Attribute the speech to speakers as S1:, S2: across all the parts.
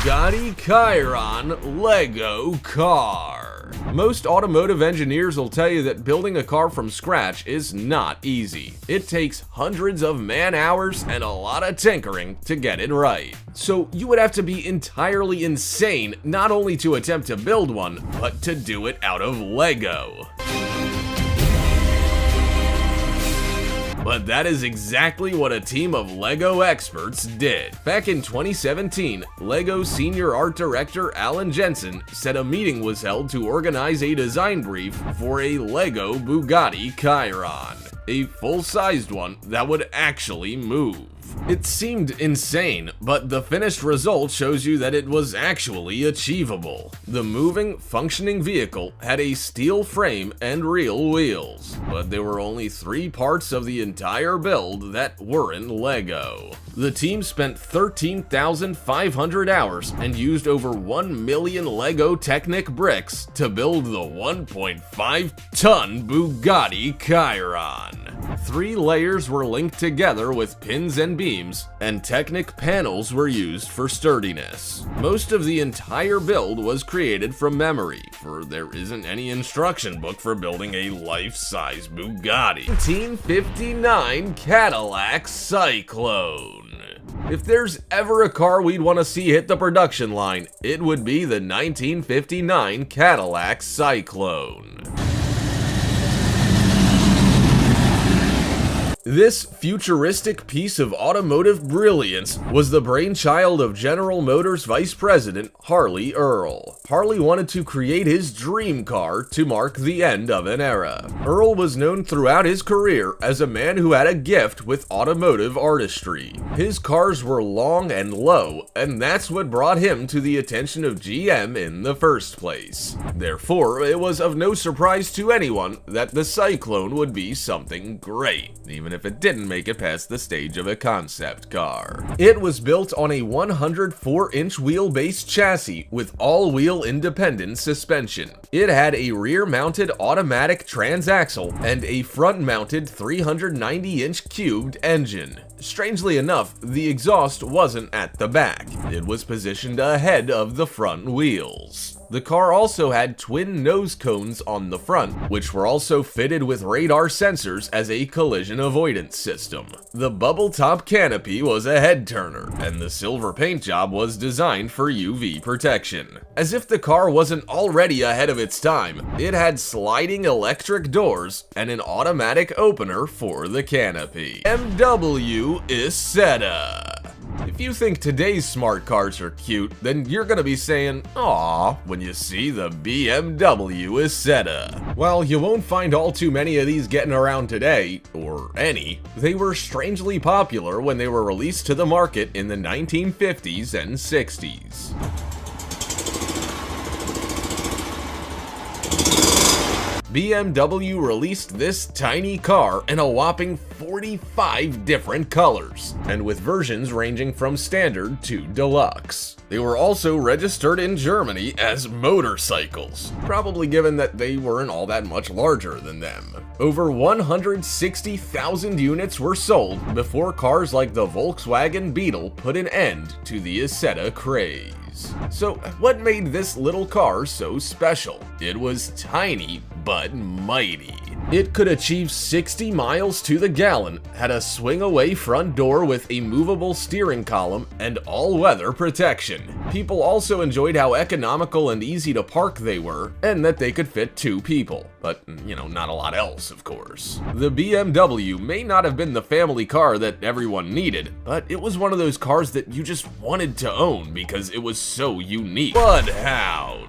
S1: Bugatti Chiron Lego car. Most automotive engineers will tell you that building a car from scratch is not easy. It takes hundreds of man-hours and a lot of tinkering to get it right. So you would have to be entirely insane not only to attempt to build one, but to do it out of Lego. But that is exactly what a team of LEGO experts did. Back in 2017, LEGO senior art director Alan Jensen said a meeting was held to organize a design brief for a LEGO Bugatti Chiron, a full-sized one that would actually move. It seemed insane, but the finished result shows you that it was actually achievable. The moving, functioning vehicle had a steel frame and real wheels, but there were only 3 parts of the entire build that weren't Lego. The team spent 13,500 hours and used over 1 million Lego Technic bricks to build the 1.5-ton Bugatti Chiron. 3 layers were linked together with pins and beams, and Technic panels were used for sturdiness. Most of the entire build was created from memory, for there isn't any instruction book for building a life-size Bugatti. 1959 Cadillac Cyclone. If there's ever a car we'd want to see hit the production line, it would be the 1959 Cadillac Cyclone. This futuristic piece of automotive brilliance was the brainchild of General Motors Vice President Harley Earl. Harley wanted to create his dream car to mark the end of an era. Earl was known throughout his career as a man who had a gift with automotive artistry. His cars were long and low, and that's what brought him to the attention of GM in the first place. Therefore, it was of no surprise to anyone that the Cyclone would be something great, even if it didn't make it past the stage of a concept car. It was built on a 104-inch wheelbase chassis with all-wheel independent suspension. It had a rear-mounted automatic transaxle and a front-mounted 390-inch cubed engine. Strangely enough, the exhaust wasn't at the back. It was positioned ahead of the front wheels. The car also had twin nose cones on the front, which were also fitted with radar sensors as a collision avoidance system. The bubble top canopy was a head turner, and the silver paint job was designed for UV protection. As if the car wasn't already ahead of its time, it had sliding electric doors and an automatic opener for the canopy. BMW Isetta. If you think today's smart cars are cute, then you're gonna be saying, "Aw," when you see the BMW Isetta. While you won't find all too many of these getting around today, or any, they were strangely popular when they were released to the market in the 1950s and 60s. BMW released this tiny car in a whopping 45 different colors, and with versions ranging from standard to deluxe. They were also registered in Germany as motorcycles, probably given that they weren't all that much larger than them. Over 160,000 units were sold before cars like the Volkswagen Beetle put an end to the Isetta craze. So what made this little car so special? It was tiny but mighty. It could achieve 60 miles to the gallon, had a swing-away front door with a movable steering column, and all-weather protection. People also enjoyed how economical and easy to park they were, and that they could fit 2 people. But, you know, not a lot else, of course. The BMW may not have been the family car that everyone needed, but it was one of those cars that you just wanted to own because it was so unique. Bloodhound.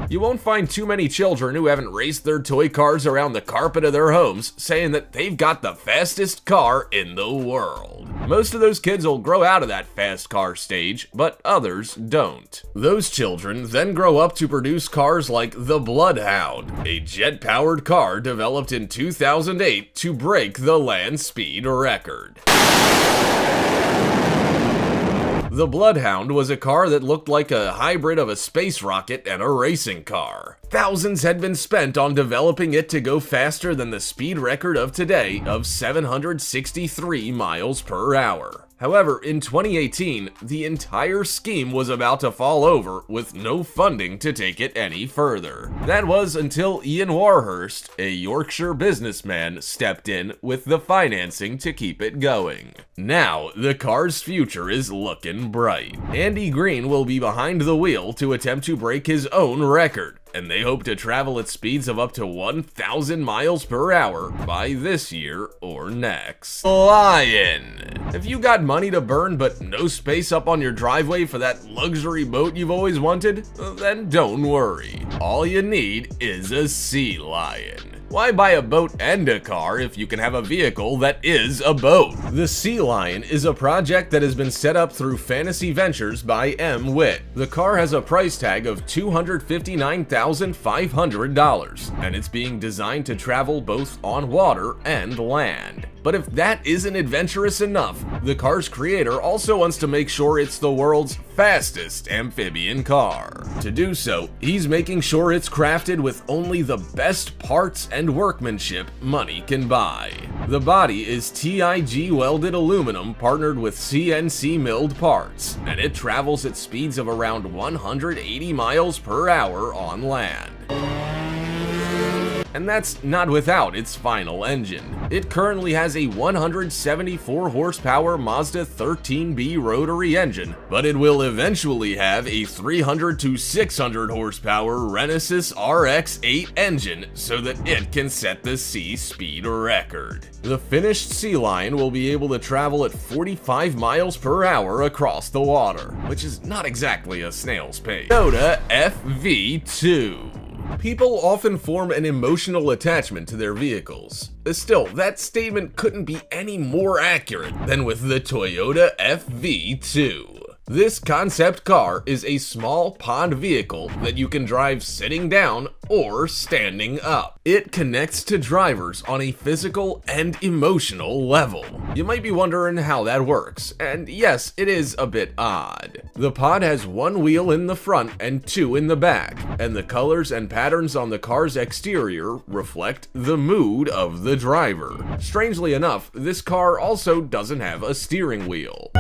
S1: You won't find too many children who haven't raced their toy cars around the carpet of their homes saying that they've got the fastest car in the world. Most of those kids will grow out of that fast car stage, but others don't. Those children then grow up to produce cars like the Bloodhound, a jet-powered car developed in 2008 to break the land speed record. The Bloodhound was a car that looked like a hybrid of a space rocket and a racing car. Thousands had been spent on developing it to go faster than the speed record of today of 763 miles per hour. However, in 2018, the entire scheme was about to fall over with no funding to take it any further. That was until Ian Warhurst, a Yorkshire businessman, stepped in with the financing to keep it going. Now, the car's future is looking bright. Andy Green will be behind the wheel to attempt to break his own record, and they hope to travel at speeds of up to 1,000 miles per hour by this year or next. Lion! Have you got money to burn but no space up on your driveway for that luxury boat you've always wanted? Then don't worry. All you need is a sea lion. Why buy a boat and a car if you can have a vehicle that is a boat? The Sea Lion is a project that has been set up through Fantasy Ventures by M. Witt. The car has a price tag of $259,500, and it's being designed to travel both on water and land. But if that isn't adventurous enough, the car's creator also wants to make sure it's the world's fastest amphibian car. To do so, he's making sure it's crafted with only the best parts and workmanship money can buy. The body is TIG welded aluminum partnered with CNC milled parts, and it travels at speeds of around 180 miles per hour on land. And that's not without its final engine. It currently has a 174 horsepower Mazda 13B rotary engine, but it will eventually have a 300 to 600 horsepower Renesas RX-8 engine so that it can set the sea speed record. The finished Sea Lion will be able to travel at 45 miles per hour across the water, which is not exactly a snail's pace. Toyota FV2. People often form an emotional attachment to their vehicles. Still, that statement couldn't be any more accurate than with the Toyota FV2. This concept car is a small pod vehicle that you can drive sitting down or standing up. It connects to drivers on a physical and emotional level. You might be wondering how that works, and yes, it is a bit odd. The pod has one wheel in the front and two in the back, and the colors and patterns on the car's exterior reflect the mood of the driver. Strangely enough, this car also doesn't have a steering wheel.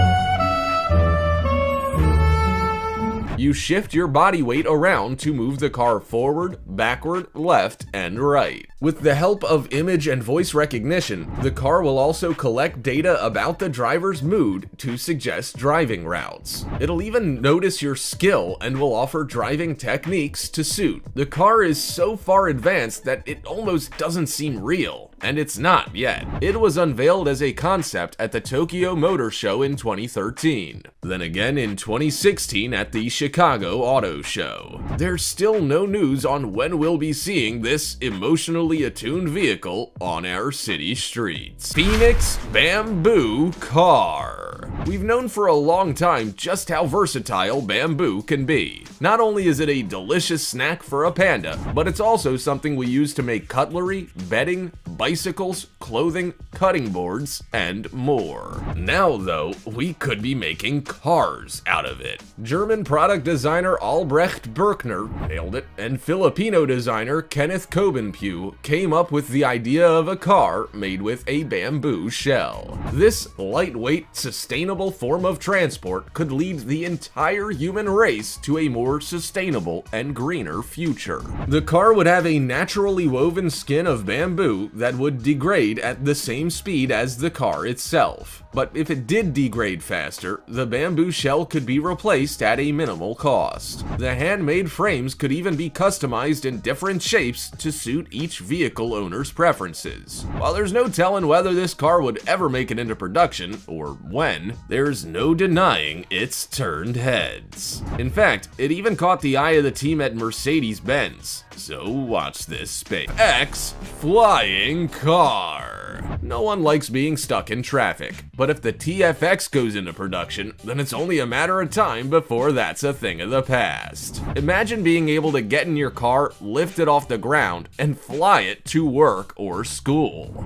S1: You shift your body weight around to move the car forward, backward, left, and right. With the help of image and voice recognition, the car will also collect data about the driver's mood to suggest driving routes. It'll even notice your skill and will offer driving techniques to suit. The car is so far advanced that it almost doesn't seem real. And it's not yet. It was unveiled as a concept at the Tokyo Motor Show in 2013, then again in 2016 at the Chicago Auto Show. There's still no news on when we'll be seeing this emotionally attuned vehicle on our city streets. Phoenix Bamboo Car. We've known for a long time just how versatile bamboo can be. Not only is it a delicious snack for a panda, but it's also something we use to make cutlery, bedding, bicycles, clothing, cutting boards, and more. Now though, we could be making cars out of it. German product designer Albrecht Berkner nailed it, and Filipino designer Kenneth Cobenpue came up with the idea of a car made with a bamboo shell. This lightweight, sustainable form of transport could lead the entire human race to a more sustainable and greener future. The car would have a naturally woven skin of bamboo that would degrade at the same speed as the car itself. But if it did degrade faster, the bamboo shell could be replaced at a minimal cost. The handmade frames could even be customized in different shapes to suit each vehicle owner's preferences. While there's no telling whether this car would ever make it into production, or when, there's no denying it's turned heads. In fact, it even caught the eye of the team at Mercedes-Benz. So watch this space. X flying car. No one likes being stuck in traffic, but if the TFX goes into production, then it's only a matter of time before that's a thing of the past. Imagine being able to get in your car, lift it off the ground, and fly it to work or school.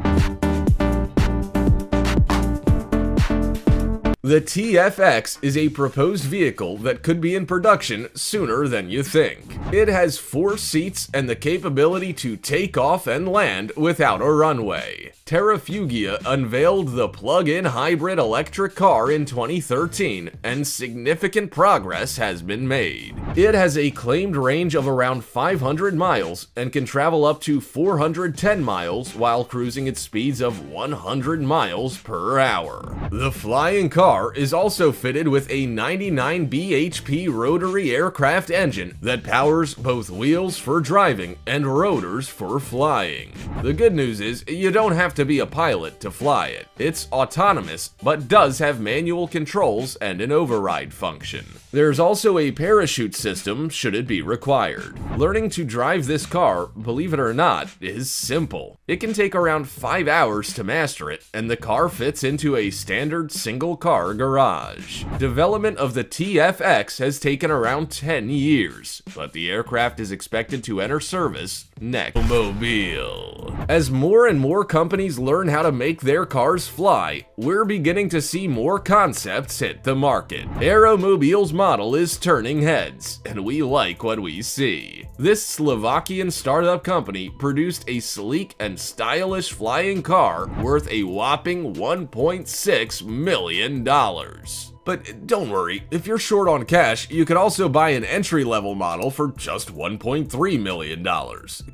S1: The TFX is a proposed vehicle that could be in production sooner than you think. It has 4 seats and the capability to take off and land without a runway. Terrafugia unveiled the plug-in hybrid electric car in 2013, and significant progress has been made. It has a claimed range of around 500 miles and can travel up to 410 miles while cruising at speeds of 100 miles per hour. The flying car is also fitted with a 99 bhp rotary aircraft engine that powers both wheels for driving and rotors for flying. The good news is you don't have to be a pilot to fly it. It's autonomous, but does have manual controls and an override function. There's also a parachute system should it be required. Learning to drive this car, believe it or not, is simple. It can take around 5 hours to master it, and the car fits into a standard single-car garage. Development of the TFX has taken around 10 years, but the aircraft is expected to enter service next. Mobile. As more and more companies learn how to make their cars fly, we're beginning to see more concepts hit the market. Aeromobile's model is turning heads, and we like what we see. This Slovakian startup company produced a sleek and stylish flying car worth a whopping $1.6 million. But don't worry, if you're short on cash, you could also buy an entry-level model for just $1.3 million.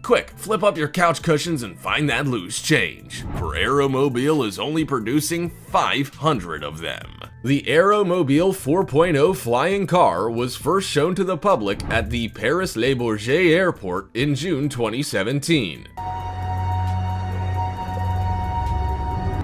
S1: Quick, flip up your couch cushions and find that loose change, for Aeromobile is only producing 500 of them. The Aeromobile 4.0 flying car was first shown to the public at the Paris-Le Bourget airport in June 2017.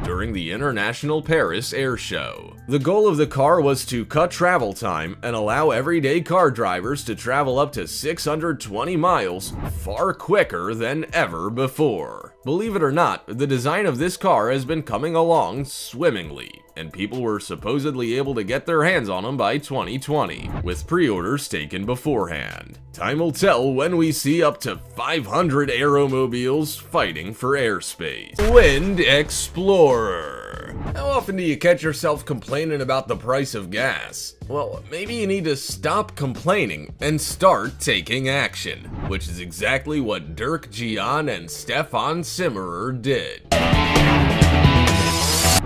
S1: During the International Paris Air Show. The goal of the car was to cut travel time and allow everyday car drivers to travel up to 620 miles far quicker than ever before. Believe it or not, the design of this car has been coming along swimmingly, and people were supposedly able to get their hands on them by 2020, with pre-orders taken beforehand. Time will tell when we see up to 500 Aeromobiles fighting for airspace. Wind Explorer. How often do you catch yourself complaining about the price of gas? Well, maybe you need to stop complaining and start taking action, which is exactly what Dirk Gian and Stefan Simmerer did.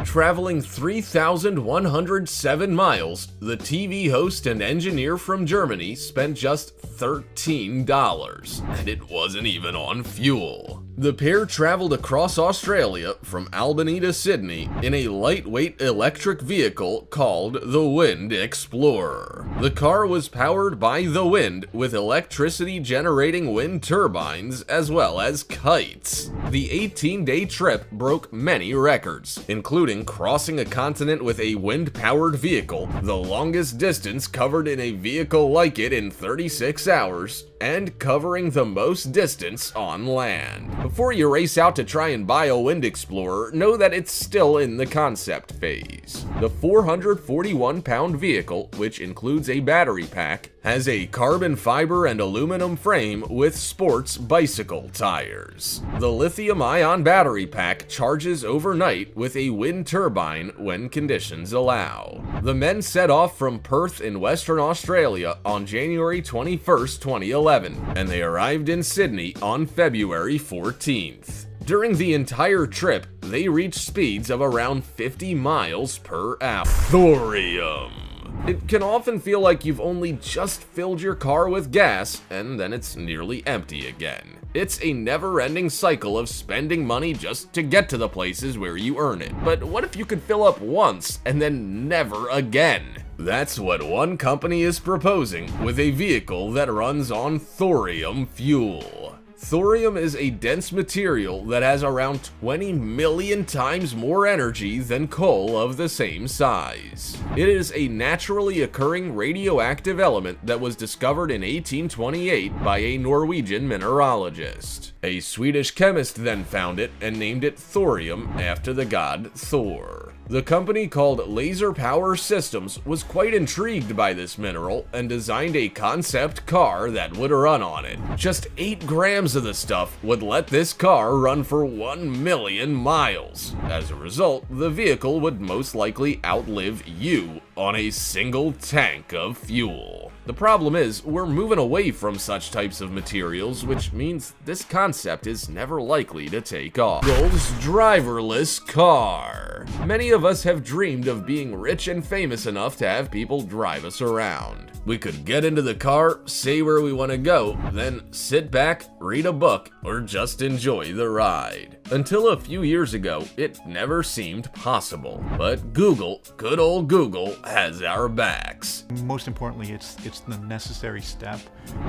S1: Traveling 3,107 miles, the TV host and engineer from Germany spent just $13, and it wasn't even on fuel. The pair traveled across Australia from Albany to Sydney in a lightweight electric vehicle called the Wind Explorer. The car was powered by the wind with electricity generating wind turbines as well as kites. The 18-day trip broke many records, including crossing a continent with a wind-powered vehicle, the longest distance covered in a vehicle like it in 36 hours, and covering the most distance on land. Before you race out to try and buy a Wind Explorer, know that it's still in the concept phase. The 441-pound vehicle, which includes a battery pack, has a carbon fiber and aluminum frame with sports bicycle tires. The lithium-ion battery pack charges overnight with a wind turbine when conditions allow. The men set off from Perth in Western Australia on January 21st, 2011, and they arrived in Sydney on February 14th. During the entire trip, they reached speeds of around 50 miles per hour. Thorium. It can often feel like you've only just filled your car with gas, and then it's nearly empty again. It's a never-ending cycle of spending money just to get to the places where you earn it. But what if you could fill up once and then never again? That's what one company is proposing with a vehicle that runs on thorium fuel. Thorium is a dense material that has around 20 million times more energy than coal of the same size. It is a naturally occurring radioactive element that was discovered in 1828 by a Norwegian mineralogist. A Swedish chemist then found it and named it thorium after the god Thor. The company called Laser Power Systems was quite intrigued by this mineral and designed a concept car that would run on it. Just 8 grams of the stuff would let this car run for 1 million miles. As a result, the vehicle would most likely outlive you on a single tank of fuel. The problem is, we're moving away from such types of materials, which means this concept is never likely to take off. Google's driverless car. Many of us have dreamed of being rich and famous enough to have people drive us around. We could get into the car, say where we want to go, then sit back, read a book, or just enjoy the ride. Until a few years ago, it never seemed possible. But Google, good old Google, has our backs.
S2: Most importantly, it's the necessary step.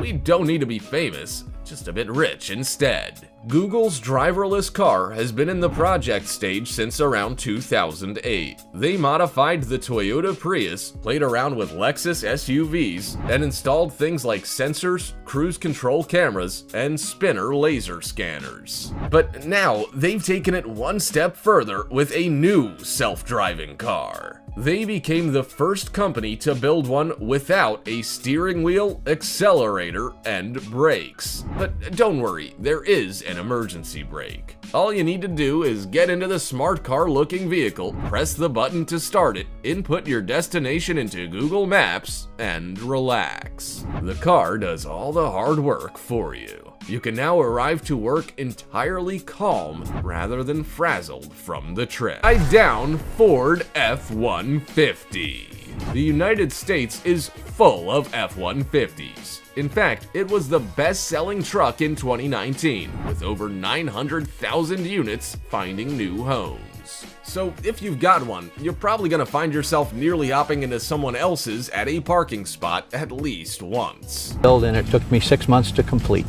S1: We don't need to be famous, just a bit rich instead. Google's driverless car has been in the project stage since around 2008. They modified the Toyota Prius, played around with Lexus SUVs, and installed things like sensors, cruise control cameras, and spinner laser scanners. But now, they've taken it one step further with a new self-driving car. They became the first company to build one without a steering wheel, accelerator, and brakes. But don't worry, there is an emergency brake. All you need to do is get into the smart car looking vehicle, press the button to start it, input your destination into Google Maps, and relax. The car does all the hard work for you. You can now arrive to work entirely calm rather than frazzled from the trip. Down Ford F-150. The United States is full of F-150s. In fact, it was the best-selling truck in 2019, with over 900,000 units finding new homes. So if you've got one, you're probably gonna find yourself nearly hopping into someone else's at a parking spot at least once.
S3: And it took me 6 months to complete.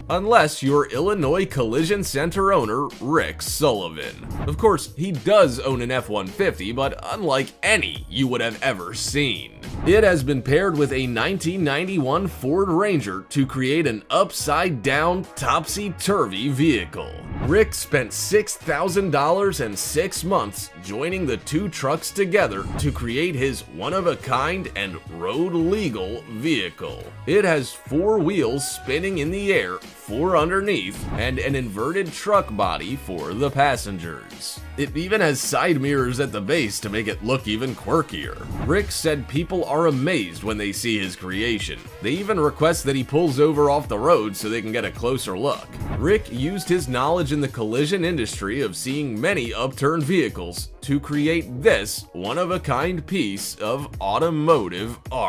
S1: Unless you're Illinois Collision Center owner Rick Sullivan. Of course, he does own an F-150, but unlike any you would have ever seen. It has been paired with a 1991 Ford Ranger to create an upside-down, topsy-turvy vehicle. Rick spent $6,000 and 6 months joining the two trucks together to create his one-of-a-kind and road-legal vehicle. It has 4 wheels spinning in the air, 4 underneath, and an inverted truck body for the passengers. It even has side mirrors at the base to make it look even quirkier. Rick said people are amazed when they see his creation. They even request that he pulls over off the road so they can get a closer look. Rick used his knowledge in the collision industry of seeing many upturned vehicles to create this one-of-a-kind piece of automotive art.